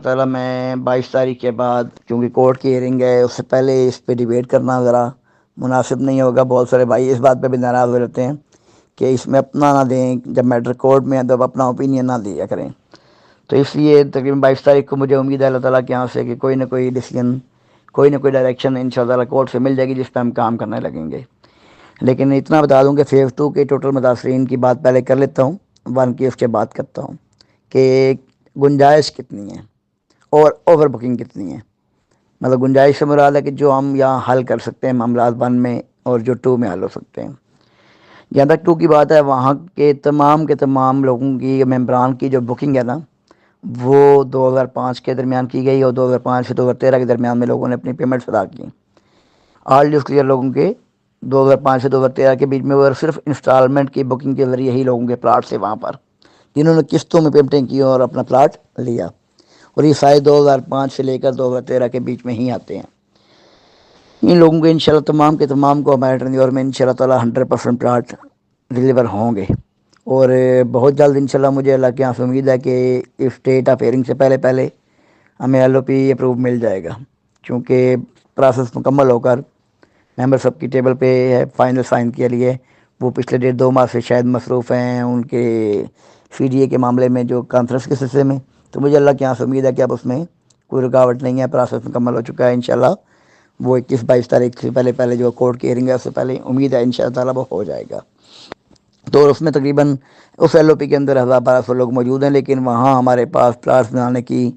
تعالیٰ میں 22 تاریخ کے بعد، کیونکہ کورٹ کی ہیئرنگ ہے، اس سے پہلے اس پہ ڈیبیٹ کرنا ذرا مناسب نہیں ہوگا۔ بہت سارے بھائی اس بات پہ بھی ناراض ہو رہتے ہیں کہ اس میں اپنا نہ دیں، جب میٹر کورٹ میں ہے تو اپنا اوپینین نہ دیا کریں۔ تو اس لیے تقریباً 22 تاریخ کو مجھے امید ہے اللہ تعالیٰ کے یہاں سے کہ کوئی نہ کوئی ڈیسیجن، کوئی نہ کوئی ڈائریکشن ان شاء اللہ کورٹ سے مل جائے گی جس پہ ہم کام کرنے لگیں گے۔ لیکن اتنا بتا دوں کہ فیز 2 کے ٹوٹل متاثرین کی بات پہلے کر لیتا ہوں، 1 کی اس کے بعد کرتا ہوں کہ گنجائش کتنی ہے اور اوور بکنگ کتنی ہے۔ مطلب گنجائش سے مراد ہے کہ جو ہم یہاں حل کر سکتے ہیں معاملات 1 میں، اور جو 2 میں حل ہو سکتے ہیں۔ جہاں تک 2 کی بات ہے، وہاں کے تمام لوگوں کی، ممبران کی جو بکنگ ہے نا، وہ 2005 کے درمیان کی گئی، اور 2005 سے 2013 کے درمیان میں لوگوں نے اپنی پیمنٹس ادا کی۔ آل ڈیوز کلیئر لوگوں کے 2005 سے 2013 کے بیچ میں وہ صرف انسٹالمنٹ کی بکنگ کے ذریعے ہی لوگوں کے پلاٹ سے وہاں پر جنہوں نے قسطوں میں پیمنٹیں کی اور اپنا پلاٹ لیا، اور یہ سائے 2005 سے لے کر 2013 کے بیچ میں ہی آتے ہیں۔ ان لوگوں کے انشاءاللہ تمام کے تمام کو ہمارے ٹرنیور میں انشاءاللہ تعالیٰ 100% پلاٹ ڈیلیور ہوں گے، اور بہت جلد انشاءاللہ مجھے اللہ کے یہاں سے امید ہے کہ اس ڈیٹ آف ہیئرنگ سے پہلے ہمیں LOP اپروو مل جائے گا، چونکہ پروسیس مکمل ہو کر ممبر سب کی ٹیبل پہ ہے فائنل سائن کے لیے۔ وہ پچھلے 1.5-2 ماہ سے شاید مصروف ہیں ان کے CDA کے معاملے میں، جو کانفرنس کے سلسلے میں۔ تو مجھے اللہ کے یہاں سے امید ہے کہ اب اس میں کوئی رکاوٹ نہیں ہے، پروسیس مکمل ہو چکا ہے انشاءاللہ۔ وہ 21-22 تاریخ سے پہلے جو کورٹ کی ہیئرنگ ہے اس سے پہلے امید ہے انشاءاللہ تعالیٰ وہ ہو جائے گا۔ تو اس میں تقریباً اس LOP کے اندر 1000-1200 لوگ موجود ہیں، لیکن وہاں ہمارے پاس پلاٹ بنانے کی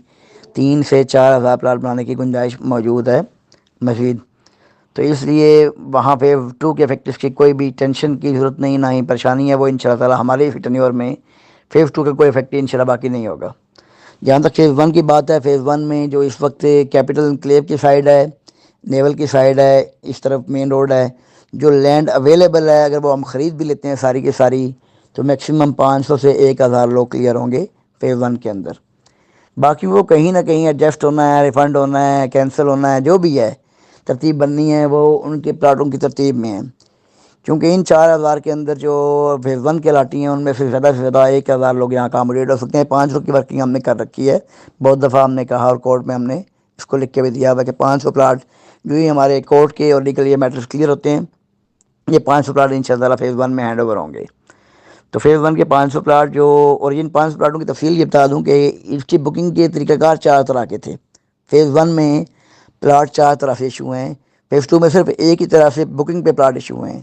3 سے 4000 پلاٹ بنانے کی گنجائش موجود ہے مزید۔ تو اس لیے وہاں فیز 2 کے فیکٹرز کی کوئی بھی ٹینشن کی ضرورت نہیں، نہ ہی پریشانی ہے، وہ انشاءاللہ تعالیٰ ہمارے ٹرنیور میں فیز 2 کا کوئی افیکٹ انشاءاللہ باقی نہیں ہوگا۔ جہاں تک فیز 1 کی بات ہے، فیز 1 میں جو اس وقت کیپٹل انکلیو کی سائڈ ہے، نیول کی سائڈ ہے، اس طرف مین روڈ ہے، جو لینڈ اویلیبل ہے اگر وہ ہم خرید بھی لیتے ہیں ساری کی ساری، تو میکسیمم 500 سے 1000 لوگ کلیئر ہوں گے فیز 1 کے اندر۔ باقی وہ کہیں نہ کہیں ایڈجسٹ ہونا ہے، ریفنڈ ہونا ہے، کینسل ہونا ہے، جو بھی ہے ترتیب بننی ہے، وہ ان کے پلاٹوں کی ترتیب میں ہے۔ کیونکہ ان 4000 کے اندر جو فیز 1 کے لاٹی ہیں ان میں سے زیادہ 1000 لوگ یہاں اکاموڈیٹ ہو سکتے ہیں۔ 500 کی ورکنگ ہم نے کر رکھی ہے، بہت دفعہ ہم نے کہا، اور کورٹ میں ہم نے اس کو لکھ کے بھی دیا ہوا کہ 500 پلاٹ جو ہی ہمارے کورٹ کے اور لیگل یہ میٹرز کلیئر ہوتے ہیں، یہ 500 پلاٹ انشاءاللہ فیز 1 میں ہینڈ اوور ہوں گے۔ تو فیز 1 کے 500 پلاٹ جو، اور ان 500 پلاٹوں کی تفصیل یہ بتا دوں کہ اس کی بکنگ کے طریقہ کار 4 طرح کے تھے۔ فیز 1 میں پلاٹ 4 طرح سے ایشو ہیں، فیز 2 میں صرف ایک ہی طرح سے بکنگ پہ پلاٹ ایشو ہیں۔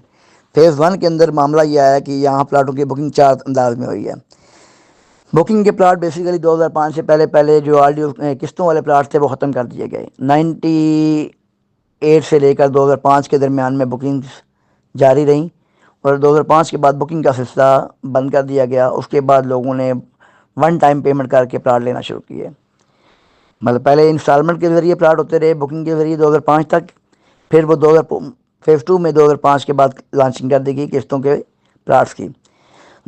فیز 1 کے اندر معاملہ یہ آیا کہ یہاں پلاٹوں کی بکنگ 4 انداز میں ہوئی ہے۔ بکنگ کے پلاٹ بیسیکلی 2005 سے پہلے جو آرڈیو قسطوں والے پلاٹ تھے وہ ختم کر دیے گئے۔ 98 سے لے کر 2005 کے درمیان میں بکنگ جاری رہیں، اور 2005 کے بعد بکنگ کا سلسلہ بند کر دیا گیا۔ اس کے بعد لوگوں نے 1 ٹائم پیمنٹ کر کے پلاٹ لینا شروع کیے۔ مطلب پہلے انسٹالمنٹ کے ذریعے پلاٹ ہوتے رہے بکنگ کے ذریعے 2005 تک، پھر وہ فیز 2 میں 2005 کے بعد لانچنگ کر دی گئی قسطوں کے پلاٹس کی۔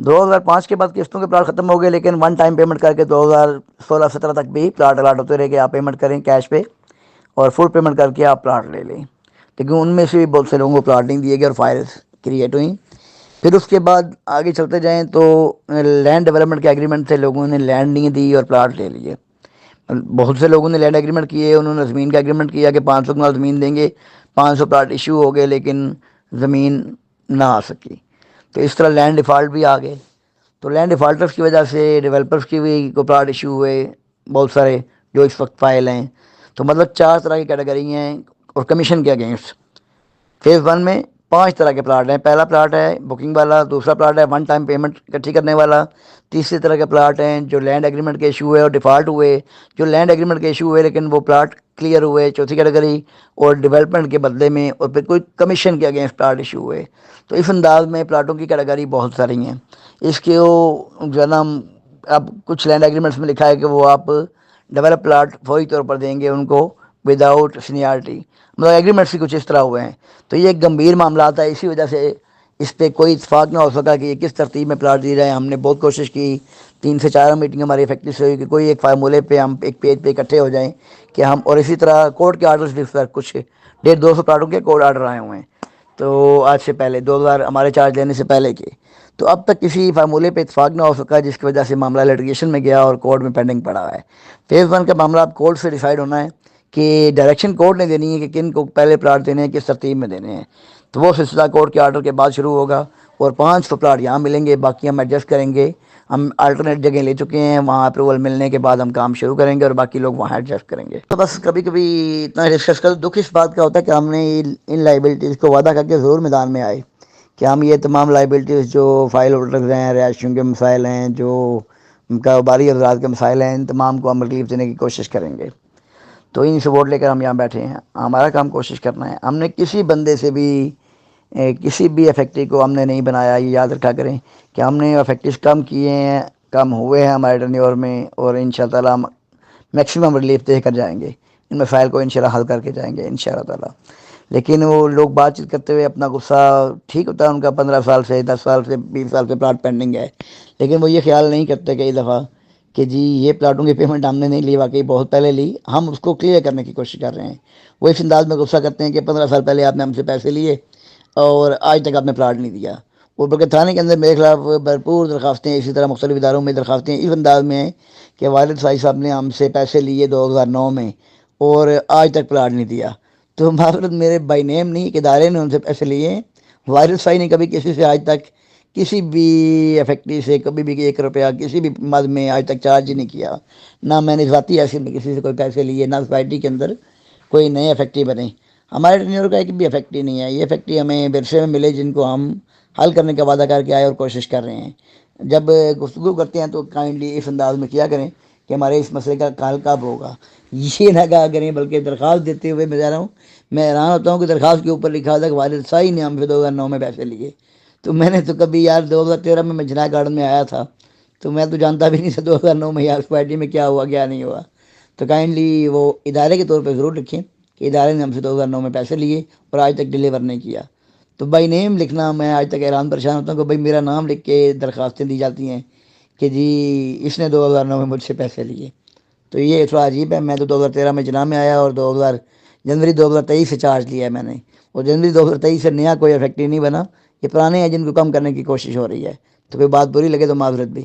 2005 کے بعد قسطوں کے پلاٹ ختم ہو گئے، لیکن 1 ٹائم پیمنٹ کر کے 2016-17 تک بھی پلاٹ الاٹ ہوتے رہے کہ آپ پیمنٹ کریں کیش پہ، اور فل پیمنٹ کر کے آپ پلاٹ لے لیں۔ لیکن ان میں سے بھی بہت سے لوگوں کو پلاٹ نہیں دیے گئے اور فائلز کریٹ ہوئیں۔ پھر اس کے بعد آگے چلتے جائیں تو لینڈ ڈیولپمنٹ کے ایگریمنٹ تھے، لوگوں نے لینڈ نہیں دی اور پلاٹ لے لیے۔ بہت سے لوگوں نے لینڈ ایگریمنٹ کیے، انہوں نے زمین کا ایگریمنٹ کیا کہ 500 کنال زمین دیں گے، 500 پلاٹ ایشو ہو گئے، لیکن زمین نہ آ سکی۔ تو اس طرح لینڈ ڈیفالٹ بھی آ گئے۔ تو لینڈ ڈیفالٹرز کی وجہ سے ڈیولپرز کی بھی کو پلاٹ ایشو ہوئے بہت سارے، جو اس وقت فائل ہیں۔ تو مطلب 4 طرح کی کیٹیگری ہیں، اور کمیشن کے اگینسٹ فیز 1 میں 5 طرح کے پلاٹ ہیں۔ پہلا پلاٹ ہے بکنگ والا، دوسرا پلاٹ ہے 1 ٹائم پیمنٹ اکٹھی کرنے والا، تیسری طرح کے پلاٹ ہیں جو لینڈ ایگریمنٹ کے ایشو ہوئے اور ڈیفالٹ ہوئے، جو لینڈ ایگریمنٹ کے ایشو ہوئے لیکن وہ پلاٹ کلیئر ہوئے، چوتھی کیٹیگری، اور ڈیولپمنٹ کے بدلے میں اور پھر کوئی کمیشن کے اگینسٹ پلاٹ ایشو ہوئے۔ تو اس انداز میں پلاٹوں کی کیٹیگری بہت ساری ہیں۔ اس کے جو ہے نا، اب کچھ لینڈ ایگریمنٹس میں لکھا ہے کہ وہ آپ ڈیولپ پلاٹ فوری طور پر دیں گے ان کو وداؤٹ سینیارٹی، مطلب ایگریمنٹس بھی کچھ اس طرح ہوئے ہیں۔ تو یہ ایک گمبھیر معاملات ہے، اسی وجہ سے اس پہ کوئی اتفاق نہ ہو سکا کہ یہ کس ترتیب میں پلاٹ دی جائے۔ ہم نے بہت کوشش کی، 3 سے 4 میٹنگ ہماری افیکٹو سے ہوئی کہ کوئی ایک فارمولے پہ ہم ایک پیج پہ اکٹھے ہو جائیں کہ ہم، اور اسی طرح کورٹ کے آرڈرز بھی کچھ 150-200 پلاٹوں کے کورٹ آرڈر آئے ہوئے ہیں تو آج سے پہلے 2000 ہمارے چارج لینے سے پہلے کے۔ تو اب تک کسی فارمولے پہ اتفاق نہ ہو سکا جس کی وجہ سے معاملہ لیٹیگیشن میں گیا اور کورٹ میں پینڈنگ پڑا ہوا ہے۔ فیز 1 کا معاملہ اب کورٹ سے ڈیسائیڈ ہونا ہے کہ ڈائریکشن کورٹ نے دینی ہے کہ کن کو پہلے پلاٹ دینے ہیں، کس ترتیب میں دینے ہیں۔ تو وہ سلسلہ کورٹ کے آرڈر کے بعد شروع ہوگا، اور 5 پلاٹ یہاں ملیں گے، باقی ہم ایڈجسٹ کریں گے۔ ہم الٹرنیٹ جگہ لے چکے ہیں، وہاں اپروول ملنے کے بعد ہم کام شروع کریں گے اور باقی لوگ وہاں ایڈجسٹ کریں گے۔ تو بس کبھی کبھی اتنا ڈسکس کر دکھ اس بات کا ہوتا ہے کہ ہم نے ان لائبلٹیز کو وعدہ کر کے ضرور میدان میں آئے کہ ہم یہ تمام لائبلٹیز جو فائل ہولڈرز ہیں، رہائشیوں کے مسائل ہیں، جو کاروباری افراد کے مسائل ہیں، ان تمام کو ہم ریلیف دینے کی کوشش کریں گے۔ تو ان سے ووٹ لے کر ہم یہاں بیٹھے ہیں، ہمارا کام کوشش کرنا ہے۔ ہم نے کسی بندے سے بھی کسی بھی افیکٹی کو ہم نے نہیں بنایا، یہ یاد رکھا کریں کہ ہم نے افیکٹیز کم کیے ہیں، کم ہوئے ہیں ہمارے ٹرنیور میں، اور انشاءاللہ تعالیٰ ہم میکسیمم ریلیف دے کر جائیں گے، ان مسائل کو انشاءاللہ حل کر کے جائیں گے انشاءاللہ تعالیٰ۔ لیکن وہ لوگ بات چیت کرتے ہوئے اپنا غصہ، ٹھیک ہوتا ہے ان کا 15 سال سے 10 سال سے 20 سال سے پلاٹ پینڈنگ ہے، لیکن وہ یہ خیال نہیں کرتے کئی دفعہ کہ جی یہ پلاٹوں کی پیمنٹ ہم نے نہیں لی، واقعی بہت پہلے لی، ہم اس کو کلیئر کرنے کی کوشش کر رہے ہیں۔ وہ اس انداز میں غصہ کرتے ہیں کہ 15 سال پہلے آپ نے ہم سے پیسے لیے اور آج تک آپ نے پلاٹ نہیں دیا۔ وہ بلکہ تھانے کے اندر میرے خلاف بھرپور درخواستیں، اسی طرح مختلف اداروں میں درخواستیں اس انداز میں ہیں کہ والد صاحب نے ہم سے پیسے لیے 2009 میں اور آج تک پلاٹ نہیں دیا۔ تو معذرت میرے بائی نیم نہیں، ایک ادارے نے ان سے پیسے لیے ہیں، والد صاحب نے کبھی کسی سے آج تک کسی بھی افیکٹی سے کبھی بھی 1 روپیہ کسی بھی مد میں آج تک چارج ہی نہیں کیا، نہ میں نے ذاتی حیثیت میں کسی سے کوئی پیسے لیے، نہ سوسائٹی کے اندر کوئی نئے افیکٹی بنے۔ ہمارے ٹرینر کا ایک بھی افیکٹی نہیں ہے، یہ افیکٹی ہمیں ورثے میں ملے جن کو ہم حل کرنے کا وعدہ کر کے آئے اور کوشش کر رہے ہیں۔ جب گفتگو کرتے ہیں تو کائنڈلی اس انداز میں کیا کریں کہ ہمارے اس مسئلے کا حل کب ہوگا، یہ نہ کہا کریں، بلکہ درخواست دیتے ہوئے میں جا رہا ہوں، میں حیران ہوتا ہوں کہ درخواست کے اوپر لکھا تھا کہ والد صاحب نے ہم سے 2009 میں پیسے لیے۔ تو میں نے تو کبھی یار 2013 میں جناح گارڈن میں آیا تھا تو میں تو جانتا بھی نہیں تھا 2009 میں یار سوسائٹی میں کیا ہوا کیا نہیں ہوا۔ تو کائنڈلی وہ ادارے کے طور پہ ضرور لکھیں کہ ادارے نے ہم سے 2009 میں پیسے لیے اور آج تک ڈیلیور نہیں کیا۔ تو بائی نیم لکھنا میں آج تک حیران پریشان ہوتا ہوں کہ بھائی میرا نام لکھ کے درخواستیں دی جاتی ہیں کہ جی اس نے 2009 میں مجھ سے پیسے لیے۔ تو یہ تھوڑا عجیب ہے۔ میں تو 2013 میں جناح میں آیا اور جنوری 2023 سے چارج لیا ہے میں نے، اور جنوری 2023 سے نیا کوئی افیکٹی نہیں بنا، یہ پرانے ہیں جن کو کم کرنے کی کوشش ہو رہی ہے۔ تو کوئی بات بری لگے تو معذرت بھی۔